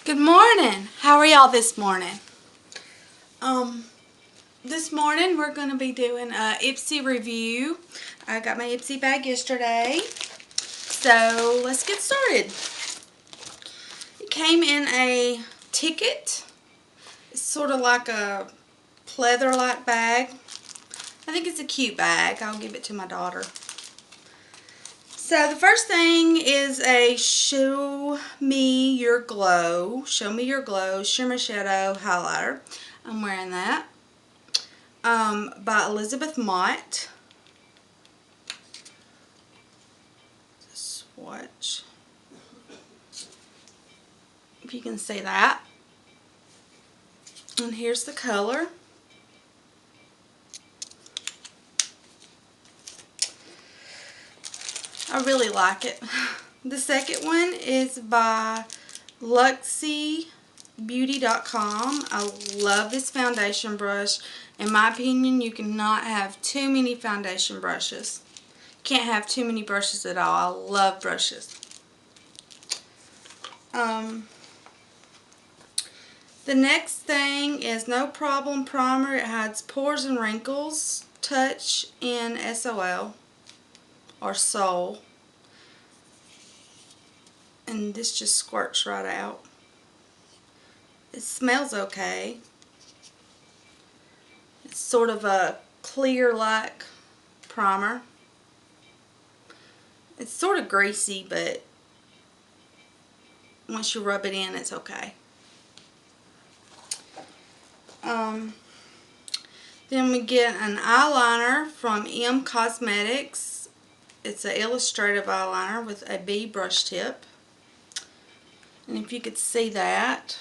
Good morning. How are y'all this morning? This morning we're going to be doing a Ipsy review. I got my Ipsy bag yesterday. So let's get started. It came in a ticket. It's sort of like a pleather-like bag. I think it's a cute bag. I'll give it to my daughter. So the first thing is a Show Me Your Glow Shimmer Shadow Highlighter. I'm wearing that. By Elizabeth Mott. Swatch. If you can see that. And here's the color. I really like it. The second one is by LuxieBeauty.com. I love this foundation brush. In my opinion, you cannot have too many foundation brushes. Can't have too many brushes at all. I love brushes. The next thing is No Problem Primer. It hides pores and wrinkles. Touch in SOL or Soul. And this just squirts right out. It smells okay. It's sort of a clear-like primer. It's sort of greasy, but once you rub it in, it's okay. Then we get an eyeliner from M Cosmetics. It's an illustrative eyeliner with a B brush tip. And if you could see that.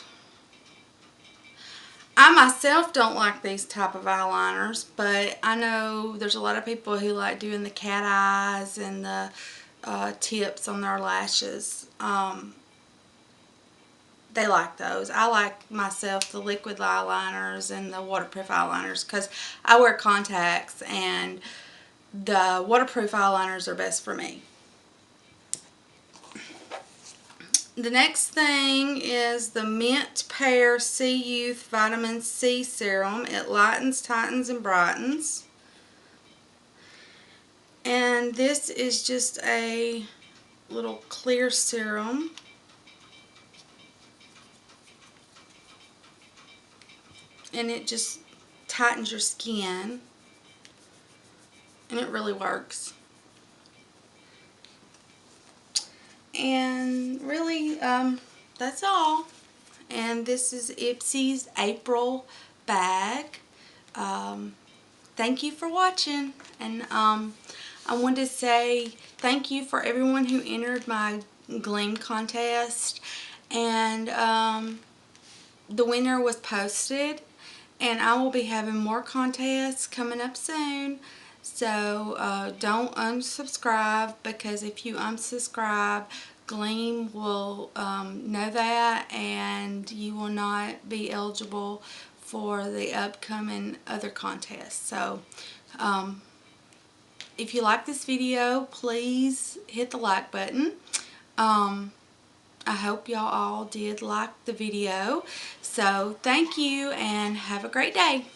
I myself don't like these type of eyeliners, but I know there's a lot of people who like doing the cat eyes and the tips on their lashes. They like those. I like myself the liquid eyeliners and the waterproof eyeliners because I wear contacts and the waterproof eyeliners are best for me. The next thing is the Mint Pear Sea Youth Vitamin C Serum. It lightens, tightens, and brightens. And this is just a little clear serum. And it just tightens your skin. And it really works. And really, that's all. And this is Ipsy's April bag. Thank you for watching. And I wanted to say thank you for everyone who entered my Gleam contest. And the winner was posted. And I will be having more contests coming up soon. So don't unsubscribe, because if you unsubscribe, Gleam will know that and you will not be eligible for the upcoming other contests. So if you like this video, please hit the like button. I hope y'all all did like the video. So thank you and have a great day.